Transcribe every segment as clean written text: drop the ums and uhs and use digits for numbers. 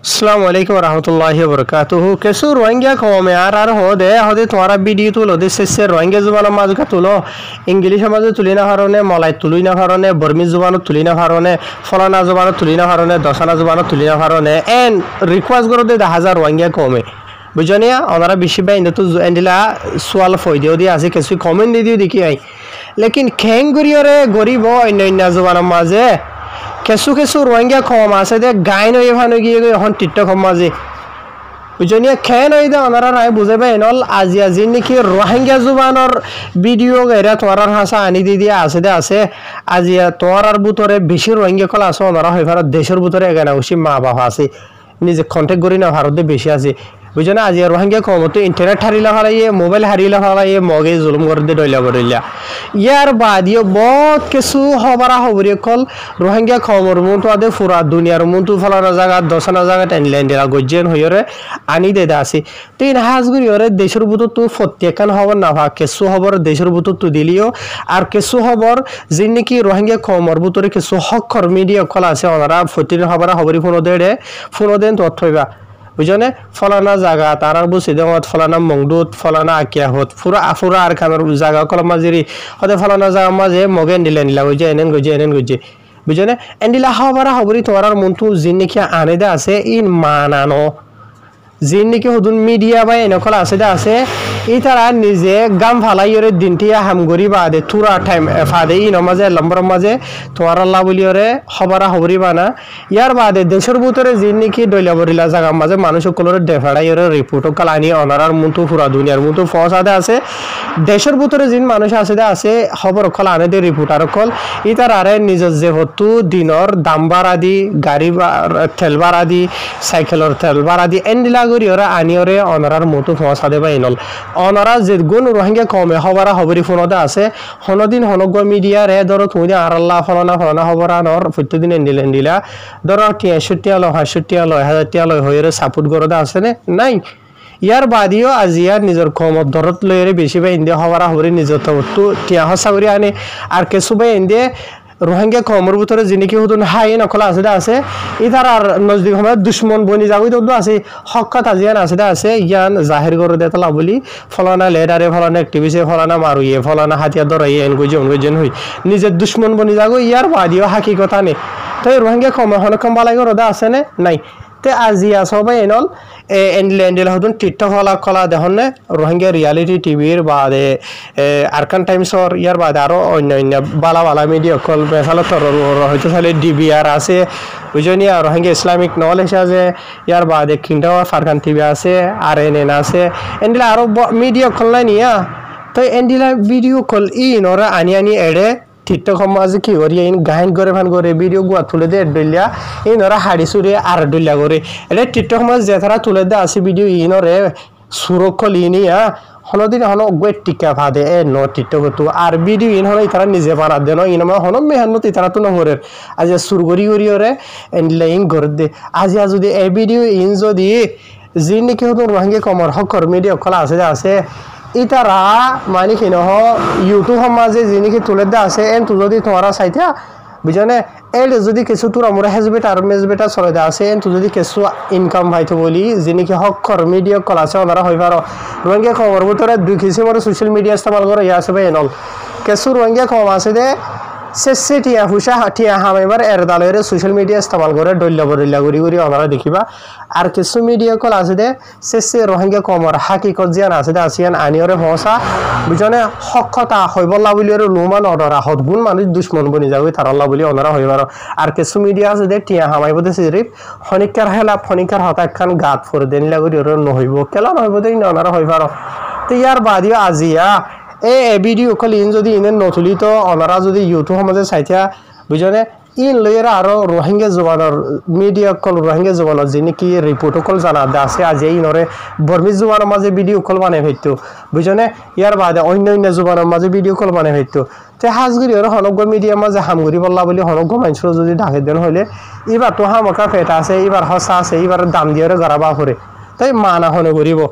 अस्सलामुअलैकुम वरहमतुल्लाहि वबरकातुहू कैसे रोहिंग्या कौम यार हो दे तुम्हारा वीडियो तुलो दे से रोहिंग्या जुबान माज का तुलो इंग्लिश माज तुली ना हारोने मलाई तुली ना हारोने बर्मीज जुबान तुली ना हारोने फलाना जुबान तुली ना हारोने दसाना जुबान तुली ना हारोने एन रिक्वेस्ट करो दे 10,000 रोहिंग्या कौमे बुझनिया ओनारा बिशी बे इंदे तो एंडिला सवाल फोइदियो दि आसे कैसे कमेंट दे दियो देखि आई लेकिन खेंगुरियो रे गरीब अन्य जुबान माजे केसु केसु रोहिंग्या कौम आसे दे गाइन होय फानो गिये हन टिकटक माजे बुझनिया खेन होय दे ओनारा राय बुझे बे नल आजी आजी निकि रोहिंग्या जुबानर वीडियो गैरा तोरार हासा आनी दि दिया आसे दे आसे आजी तोरार बुतरे बेशी रोहिंग्या कला आसे ओनारा होय फार देशर बुतरे एगाना उसी मा बाबा आसे निजे कन्टेक्ट करि ना भारत दे बेशी आसे बुझना आज रोहिंग्या कौम तो इंटरनेट हारिला हाराइए मोबाइल हारिला हाराइए मगे जुलुम कर दे डइला बरिला यार बादियो बहुत केसु हबारा हबरि कल रोहिंग्या कौमर मुंतु आदे पुरा दुनियार मुंतु फलाना जागा दसना जागा टेनलैंडला गजेन होयरे आनी दे दासी तीन हाजगुरि ओरे देशर बुतु तु फत्यकान हबर नाभा केसु हबर देशर बुतु तु दिलियो आर केसु हबर जिनकी रोहिंग्या कौमर बुतरे केसु हक्कर मीडिया कला আছে ওনারা ফতির হবারা হবরি ফোনো দেন তথ্যইবা बुझने फलाना जगह तारार बुसी देवत फलाना मंगदुत फलाना आकिया होत पूरा आफुरा आर खानर जगह कलम माजिरी हदे फलाना जगह माजे मगे निले निला गजे एनेन गजे बुझने एंडिला हबारा हबरी तोरार मुंतु जिननिखिया आने दे आसे इन मानानो जिननिखि हुदुन मीडिया बाय एनकला आसे दे आसे इतारा निजे गाम फालायरे दिनटिया हामगरी बादे तुरा टाइम फादे इन माजे लंबर माजे तोरा लाबुलियरे हबारा हबरी बाना यार बादे देशर बुतरे जिननिखि दइला बरिला जागा माजे मानुष कलरे देफाडायरे रिपोर्ट कलानी अनारार मुंतु पुरा दुनियार मुंतु फसादे आसे देशर बुतरे जिन मानुष आसे दे आसे खबर कल आने दे रिपोर्टार कल इतारारे निज जेहतु दिनर दाम बारा दी गाड़ी तेल बारा दी साइकेलर तेल बारा दी एंडिला गरियरे आनियरे अनारार मुंतु फसादे बाइनल অনারা যে গুণ রোহিঙ্গা কমে হবারা হবরি ফোনতে আছে হনদিন হনগ মিডিয়া রে ধরো তুমি আরাল্লাহ ফলানা হবরানর প্রত্যেকদিন এন্ডিলা ধরো 63 আলো 60 আলো 1000 আলো হইরে সাপোর্ট করতে আছে নাই ইয়ার বাদিও আজিয়া নিজর কমত ধরত লইরে বেশি বাই ইন্ডিয়া হবারা হবরি নিজর তো টিয়া হসাগরি আনে আর কেসু বাই ইন্ডিয়া रोहिंग्या कौमर बुतरे जिनकी हुदुन हाय नखला आसे इधर आर नजदीक हम दुश्मन बनी जागो तो आसे हक्का ताजियान आसे यान जाहिर कर देतला बोली फलाना लेडारे फलाना एक्टिविस्ट फलाना मारुए फलाना हाथिया दराइए एनगो जन हुई निजे दुश्मन बनी जागो यार बादियो हकीकता ने तो रोहिंग्या कौमर हनकम बालाई कर आसे ने নাই ते आजिया सबाई एनल एंडिल हदुन टिकटक हला कला देखने रोहिंग्या रियलिटी टीवीर बादे आरकान टाइम्सर यार बादे आरो अन्य बाला बाला मीडिया कल बेसाल तर हयतो साले डीबीआर আছে বুঝনিয়া रोहिंग्या इस्लामिक नॉलेज আছে यार बादे किंगडम ऑफ आरकान टीवी আছে आरएनएन আছে एंडिला आरो मीडिया कल नानिया तो एंडिला वीडियो कल इ नरा आनी एडे टिकटक माजे कि करी इन गायन करे फान करे वीडियो गुआ तुले दे डलिया इनरा हाड़ी सुरे आर डलिया करे एले टिकटक माज जेथरा तुले दे आसी वीडियो इनरे सुरक्षल इनिया हनदिन हन गए टिका फादे ए नो टिकटक तो आर वीडियो इन हन इथरा निजे बाना देनो इनमा हन मेहनत इथरा तो न होरे आज सुरगरी गरी ओरे एंड लाइन कर दे आज जदि ए वीडियो इन जदि जिनि के तो रोहिंग्या कमर हकर मीडिया कला আছে इतारा मानी कि न यूट्यूब माजे जिनकी तुले दे आसे एन तु जदि तोरा साइता बुझने एड जदि केसु तुरा मोरा हेजबेट आर मेजबेटा चले दे आसे एन तु जदि केसु इनकाम भाइतो बोली जिनकी हक्कर मीडिया कला আছে ओनारा হইবারো रोहिंग्या खबर बुतरे दुई किसिमर सोशल मीडिया इस्तेमाल करे या আছে बेनल केसु रोहिंग्या खबर আছে दे सेसेटिया हुशा हटिया हामेबार एरदालेरे सोशल मीडिया इस्तेमाल करे डल्ला बरिला गरी ओनारा देखिबा आर केसु मीडिया कल আছে दे सेसे रोहिंग्या कमर हाकीकत जियान আছে दे आसियान आनियरे भसा बुझने हक्कता হইবলা বলিরে লুমান অর্ডারা হদগুন মানুষ দুশমন বনি যাবে তারাল্লা বলি ওনারা হইবার আর কেসু মিডিয়া আছে দে টিয়া হামাইবো দে সিরিফ ফনিকার হেলা ফনিকার হতাকান গাত ফর দেনলা গরি ওর নহইব কেলা নহইব দে ওনারা হইবার তো ইয়ার বাদিও আজিয়া ए वीडियो कल इन जदि इन नथुली तो अनारा जदि यूट्यूब माजे साइथिया बुझने इन लयरा आरो रोहिंग्या जुबानर मीडिया कल रोहिंग्या जुबानर जिनकी रिपोर्ट कल जाना दासे आज इनरे बर्मी जुबानर माजे वीडियो कल बानाय हयतो बुझने यार बादे अन्य जुबानर माजे वीडियो कल बानाय हयतो ते हाजगुरि और हनग मीडिया माजे हामगुरि बल्ला बोली हनग मानसर जदि ढाके देन हले इबार तो हामका फेटा আছে इबार हसा আছে इबार दाम दियरे गराबा हरे ताई माना हने गरिबो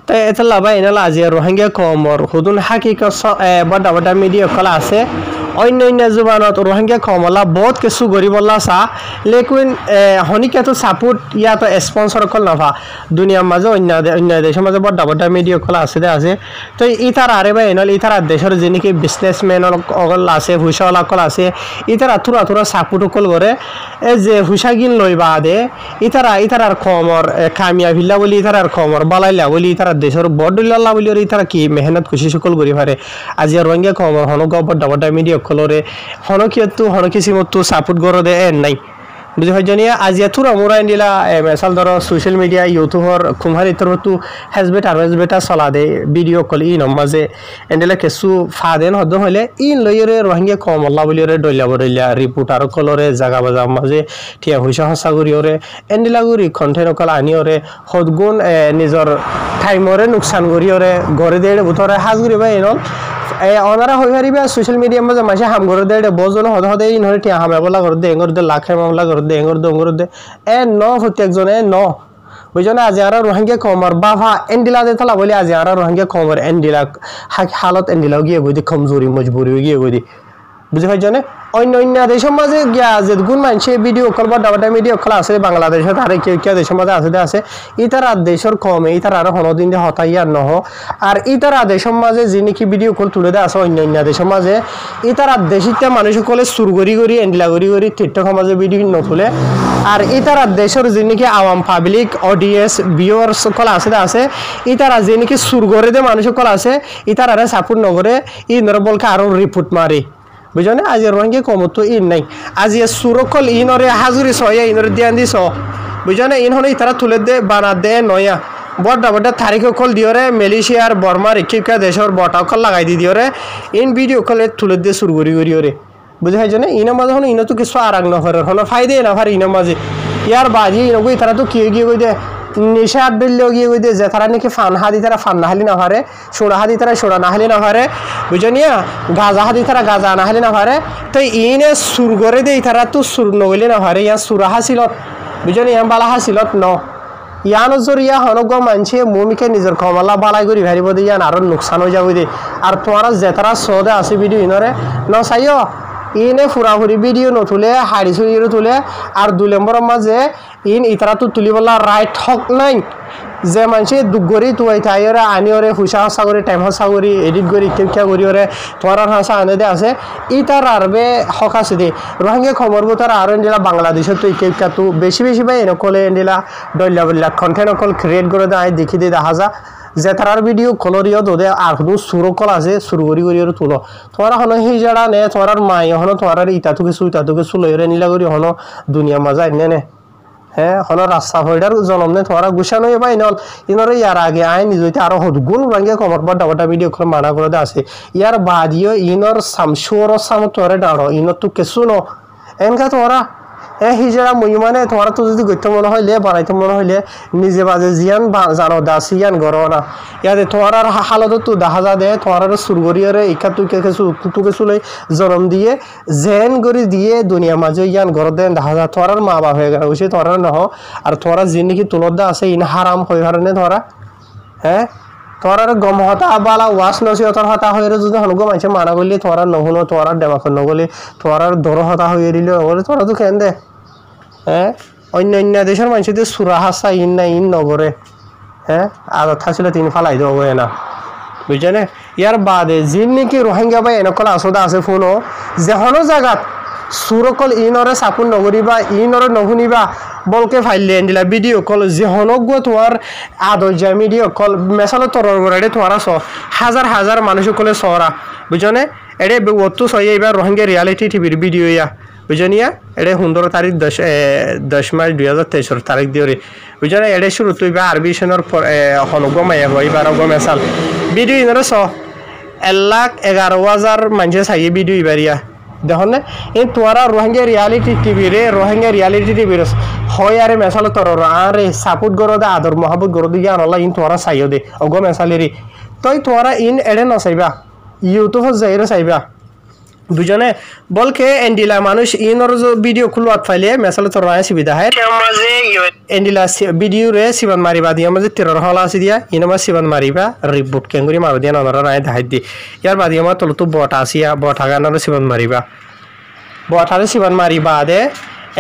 तो एतला बाइनला आज रोहिंग्या कमर हुदुन हकीकत बड़ा मीडिया कला আছে অন্য জুবানত রোহিঙ্গা কমলা বহুত কিছু গরিবল্লা চা লেকিন হনিকাতো সাপোর্ট ইয়াতো স্পন্সর কল নাফা দুনিয়ার মাঝে অন্য দেশের মাঝে বড় বড় মিডিয়া কল আছে তো ইতার আরে বা এনল ইতার দেশের যিনি বিজনেসম্যান অকল আছে হুইসাওয়ালা কল আছে ইতার থুরা সাপোর্ট কল করে যে হুইসাগিন লইবা দে ইতার আর কমর কামিয়াবিল্লা বলি ইতার আর কমর বালাইলা বলি ইতার দেশের বড় দল্লা বলি ইতার কি মেহনত খুশি সকল করি পারে আজি রোহিঙ্গা কমর হনক বড় বড় মিডিয়া কলরে হনকিয়তু হনকিসিমতু সাপোর্ট গর দে এন নাই বুঝি হয় জানিয়া আজি থুরা মোরা ইন্দিলা মেসাল ধরো সোশ্যাল মিডিয়া ইউটিউবর কুমহারি তরতু হেজবেটা চলা দে ভিডিও কল ই নমাজে এন্দিলা কেসু ফাদেন হদ হলে ইন লইরে রোহিঙ্গা কমল্লা বলিরে ডইলা রিপোর্টার কলরে জাগা বাজা মাঝে ঠিয়া হইসা হসা করিওরে এন্দিলা গুরি কন্টেন্ট কল আনিওরে হদগুণ নিজর টাইমরে নুকসান করিওরে গড়ে দেড়ে বুতরে হাজ করি বা এনল অনারা হয়ে হারিবে সোশ্যাল মিডিয়ার মাঝে মাসে হাম করে দেয় বজন হদে ইন হরে টিয়া হামেবলা করে দে এঙ্গর দে লাখে মামলা করে দে এঙ্গর দে ন হতে একজনে ন বুঝনে আজি আর রোহিঙ্গা কমর বাভা এন্ডিলা দে থালা বলে আজি আর রোহিঙ্গা কমর এন্ডিলা হালত এন্ডিলা গিয়ে গই দি কমজোরি মজবুরি গিয়ে গই দি বুঝি হয় জানে অন্য দেশের মাঝে গিয়া যে গুণ মানছে ভিডিও কল বা ডাটা ভিডিও খেলা আছে বাংলাদেশে তার কেউ দেশের মাঝে আছে ইতার দেশের কমে ইতার আরো হনদিন দিয়ে হতাইয়ার নহ আর ইতার দেশের মাঝে যিনি কি ভিডিও কল তুলে দেয় আছে অন্য দেশের মাঝে ইতার দেশিতে মানুষ সকলে সুর গড়ি এন্ডিলা গড়ি টিকটক মাঝে ভিডিও নতুলে আর ইতার দেশের যিনি কি আওয়াম পাবলিক অডিয়েন্স ভিউয়ার সকল আছে ইতার যিনি কি সুর গড়ে দে মানুষ সকল আছে ইতার আরে সাপোর্ট নগরে ই নরবলকে আরো রিপোর্ট মারি বুঝনে আজি রোহিঙ্গা কমতো ইন নাই আজি সুরকল ইনরে হাজুরি সয়া ইনরে দিয়ান দিছ বুঝনে ইন হনে ইতারা তুলে দে বানা দে নয়া বড় তারিখ কল দিওরে মালয়েশিয়ার বর্মা রেখিকা দেশের বটা কল লাগাই দিওরে ইন ভিডিও কল তুলে দে সুর গড়ি বুঝে হয় জানে ইন মাঝে হনে ইন তো কিছু আরাগ নফারে হনে ফায়দে না ফার ইন মাঝে ইয়ার বাজি ইনগো ইতারা তো কি গিয়ে কই দে নিশা আড্ডা গিয়ে কই দে যে তারা নাকি ফান হাদি তারা ফান না হালি না পারে সোড়া হাদি তারা সোড়া না হালি না পারে বুঝনিয়া গাজা হাদি তারা গাজা না হালি না পারে তো ইনে সুর করে দে তারা তো সুর নগলি না পারে ইয়া সুরা হাসিলত বুঝনি ইয়া বালা হাসিলত ন ইয়ান জরিয়া হনগ মানছে মুমিকে নিজের কমলা বালাই করি ভারিব দে ইয়ান আরো নোকসান হয়ে যাবে দে আর তোমার যে তারা সদে আছে ভিডিও ইনরে ন চাইও ইনে ফুরাফুরি ভিডিও নতুলে হাড়ি চুরিও তুলে আর 2 নম্বরের মাঝে ইন ইতারা তো তুলিবলা রাইট হক নাই যে মানুষে দুগরি তুই তাইরে আনিওরে হুসা হাসা করে টাইম হাসা করি এডিট করি কেউ করিওরে তোমার হাসা আনে দে আছে ইতার আরবে হক আছে দে রোহিঙ্গা খবর তার আর এন্ডিলা বাংলাদেশে তো কেউ তো বেশি ভাই এনকলে এন্ডিলা ডল্লা কন্টেন্ট কল ক্রিয়েট করে দেয় দেখি দিয়ে দেখা যা যে তার ভিডিও কলরিও দোদে আর কোনো সুরকল আছে সুর গড়ি তুলো তোমার হন সেই জাড়া নে তোমার মাই হন তোমার ইতাতো কিছু লইরে নিলা করি হন দুনিয়া মজা নে হ্যাঁ হন রাস্তা হইডার জনম নে তোমার গুছানো পাই নল ইনরে ইয়ার আগে আই নিজতে আরো হদগুণ রঙে কমর বড় ভিডিও কল মানা করে দে আছে ইয়ার বাদিও ইনর সামসুর সাম তোরে ডাড়ো ইনর তো কিছু ন এনকা তোরা হিজড়া মুই মানে তোমার তো যদি গইতে মনে হইলে বানাইতে মনে হইলে নিজে বাজে জিয়ান জানো দাসিয়ান গরো না ইয়াতে তোমার আর হালত তো দেখা যা দে তোমার আর সুরগরিয়ারে ইকা তুই কিছু লই জন্ম দিয়ে জেন গরি দিয়ে দুনিয়া মাঝে ইয়ান গর দেন দেখা যা তোমার আর মা বাবা হয়ে গেল ওই তোমার নহ আর তোমার জিনিকি তুলদা আছে ইন হারাম হয়ে হারনে ধরা হ্যাঁ তোমার আর গম হতা বালা ওয়াশ নসিহতর হতা হয়ে যদি হনগো মানুষে মানা করলে তোমার নহুনো তোমার ডেমাখন নগলে তোমার দর হতা হয়ে দিলে বলে তোরা তো কেন দে হ্যাঁ অন্য দেশের মানুষদের সুরা হাসা ইন না ইন নগরে হ্যাঁ আর থাকছিল 3 ফালাই দেবো না বুঝছেনে ইয়ার বাদে যিন নাকি রোহিঙ্গা বা এনেকল আসদা আছে ফোনো যেহনো জায়গাত সুরকল ইনরে সাপুন নগরিবা ইনরে নহুনিবা বলকে ফাইলে এন্ডিলা ভিডিও কল যেহনক গো তোমার আদর্জা ভিডিও কল মেসালো তরর গড়ে তোমার হাজার মানুষ কলে সরা বুঝনে এড়ে অত সই এবার রোহিঙ্গা রিয়ালিটি টিভির ভিডিও ইয়া বুঝনিয়া এড়ে 15 তারিখ 10 মার্চ 2023 তারিখ দিওরে বুঝনে এড়ে শুরু তুইবা আরবি সনের হনগো মায়া হইবার গো মেসাল ভিডিও ইনরে 1,11,000 মানুষ চাই ভিডিও ইবারিয়া দেখুন না এই তোমার রোহিঙ্গা রিয়ালিটি টিভির হয় আরে মেসালো তোর আরে সাপোর্ট করো দে আদর মহাবুত করো দিয়ে আনলা ইন তোমার চাইও দে অগো মেসালেরি তই তোমার ইন এড়ে নচাইবা ইউটিউবত যাইরে চাইবা বুঝনে বলকে এন্ডিলা মানুষ ইনর ভিডিও খুলওয়াত ফাইলে মেসালে তোর রায় সুবিধা হয় এন্ডিলা ভিডিও রে সিবান মারিবা দিয়া মাঝে তেরর হলা আছে দিয়া ইনমা সিবান মারিবা রিপোর্ট কেঙ্গুরি মারো দিয়া ননর রায় দেখাই দি ইয়ার বাদি আমার তলতো বটা আসিয়া বটা গানার সিবান মারিবা বটারে সিবান মারিবা দে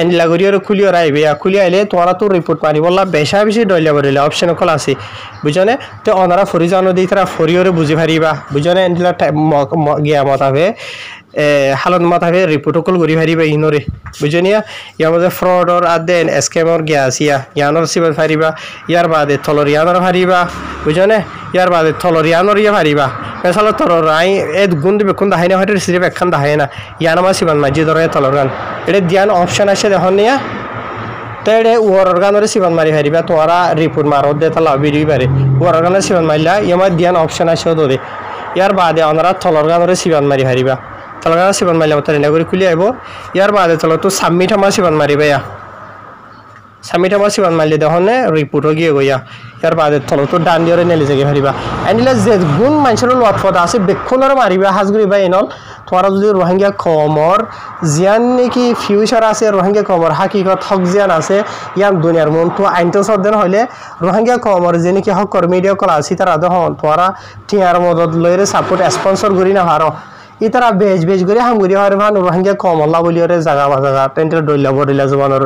এন্ডিলা গরিয়র খুলিও রাইবে খুলি আইলে তোরা তো রিপোর্ট মারি বললা বেশা বেশি ডইলা বলিলে অপশন কল আছে বুঝনে তো অনারা ফরি জানো দি তারা ফরিওরে বুঝি পারিবা বুঝনে এন্ডিলা গিয়া মতাবে হালত মাথাবে রিপোর্ট কল করি পারিবা ইনরে বুঝনিয়া ইয়ার মধ্যে ফ্রডর আর দেন স্ক্যামর গিয়া আসিয়া ইয়ানর সিবান পারিবা ইয়ার বাদে থলর ইয়ানর পারিবা বুঝনে ইয়ার বাদে থলর ইয়ানর ইয়া পারিবা মেসাল তোর রাই এদ গুণ দিবে কোন দাহাই না হয়তো সিরিপ একখান দাহাই না ইয়ানামা সিবান মাঝি ধরে থলর গান এটা দিয়ান অপশন আছে দেখুন নিয়া তো এটা ওয়ার গানরে সিবান মারি পারিবা তোরা রিপোর্ট মারো দে তাহলে ভিডিও পারে ওয়ার গানের সিবান মারিলা ইয়ামার দিয়ান অপশন আছে দে ইয়ার বাদে ওনারা থলর গানরে সিবান মারি পারিবা থলর গানের সিবান মারিলে তার এনে করে খুলি আইব ইয়ার বাদে তলে তো সাবমিট আমার সিবান মারিবা ইয়া সাবমিট আমার সিবান মারলে দেখনে রিপোর্টও গিয়ে গইয়া ইয়ার বাদে তলে তো ডান দিয়ে নেলে জায়গা পারিবা এনিলে যে গুণ মানুষের লটফট আছে বেক্ষণের মারিবা হাজগুড়ি বা এনল তোরা যদি রোহিঙ্গা কমর জিয়ান নাকি ফিউচার আছে রোহিঙ্গা কমর হাকিকত হক জিয়ান আছে ইয়ান দুনিয়ার মন তো আইনটো সর্দেন হইলে রোহিঙ্গা কমর যে নাকি হকর মিডিয়া কল আছে তারা দেখুন তোরা টিয়ার মদত লইরে সাপোর্ট স্পন্সর করি না হারো ইতারা বেজ বেজ করে হামগুড়ি হয় ভান রোহিঙ্গা কমলা বলিওরে জায়গা বা জায়গা টেন্টের ডইলা বডিলা জবানোর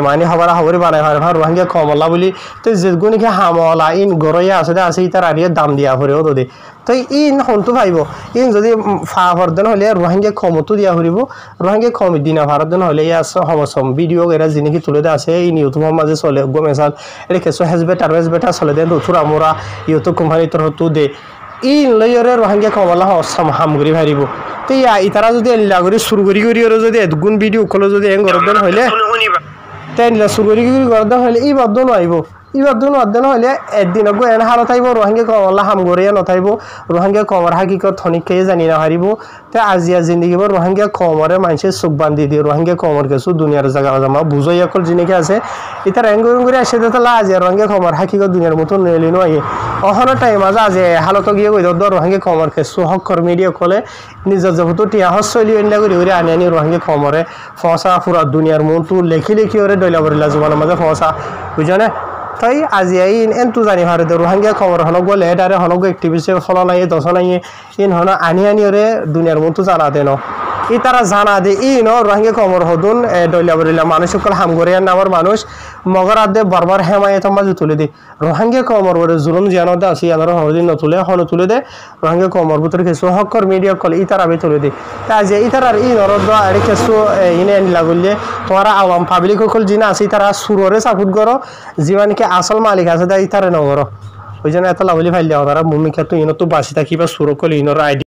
মানে হবার হবরি বানাই হয় ভান রোহিঙ্গা কমলা বলি তো যেগুলো নাকি হামলা ইন গরইয়া আছে ইতার আর দাম দিয়া হরেও তো দে তো ইন হন্তু ভাইব ইন যদি ফা হরদেন হলে রোহিঙ্গা কমতো দিয়া হরিব রোহিঙ্গা কম দিনা ভারতদেন হলে ইয়া সমসম ভিডিও এরা জিনিস তুলে দে আছে ইন ইউটিউবের মাঝে চলে গোমেসাল এটা কিছু হেজবেটার চলে দেন রথুরা মোরা ইউটিউব কোম্পানি তোর হতু দে ইন লইরে রোহিঙ্গা কমলা হামগুড়ি ভারিব তো ইয়া ইতারা যদি লাগরি সুরগুড়ি করি যদি এদগুণ ভিডিও কলে যদি এং গরদেন হইলে তাই সুরগুড়ি গরদেন হইলে ই বদ্ধ নইব ইবাদুন অধ্যয়ন হইলে একদিন গো এন হার থাইব রোহিঙ্গা কমলা হামগরিয়া নথাইব রোহিঙ্গা কমর হাকিকত থনিকে জানি না হারিব তে আজিয়া জিন্দিগিব রোহিঙ্গা কমরে মানুষের চোখ বান্ধি দিয়ে রোহিঙ্গা কমর কিছু দুনিয়ার জায়গা জামা বুঝাই অকল জিনিকে আছে ইতার এঙ্গুরি আসে তাহলে আজিয়া রোহিঙ্গা কমর হাকিকত দুনিয়ার মতো নেলি নয় অহনো টাইম আজ আজ হালত গিয়ে কই দ রোহিঙ্গা কমর কিছু হকর মিডিয়া কলে নিজের যেহেতু টিয়া হসলি এন্ডা করি ওরে আনি রোহিঙ্গা কমরে ফসা পুরা দুনিয়ার মতো লেখি লেখি ওরে ডইলা বরিলা জবানের মাঝে ফসা বুঝনে তাই আজি এনতু জানি ভারতে রোহিঙ্গা খবর হনক বলে এটারে হনক একটিভিস্টে ফলো নাই দশ নাই ইন হন আনি ওরে দুনিয়ার মতো জানা দেন ই তারা জানা দে ন রোহিঙ্গা খবর হদুন ডইলা বরিলা মানুষ সকল হামগরিয়ার নামের মানুষ মগরাত দে বারবার হেমায়ত মাঝে তুলে দে রোহিঙ্গা কমর বলে জুলুম জিয়ানতে আসি আনার হদিন নতুলে হন তুলে দে রোহিঙ্গা কমর ভিতরে কিছু হকর মিডিয়া কল ই তারা তুলে দে আজ ই তারার নরদ আর কিছু ইনে লাগলে তোমারা আওয়াম পাবলিক সকল জিনা আছে তারা সুররে সাপোর্ট করো জীবনকে আসল মালিক আছে তাই তারা নগর ওই জন্য এত লাভলি ফাইল দেওয়া তারা ভূমিকা তো ইনো তো বাঁচি থাকি বা সুরকল ইনোর আইডি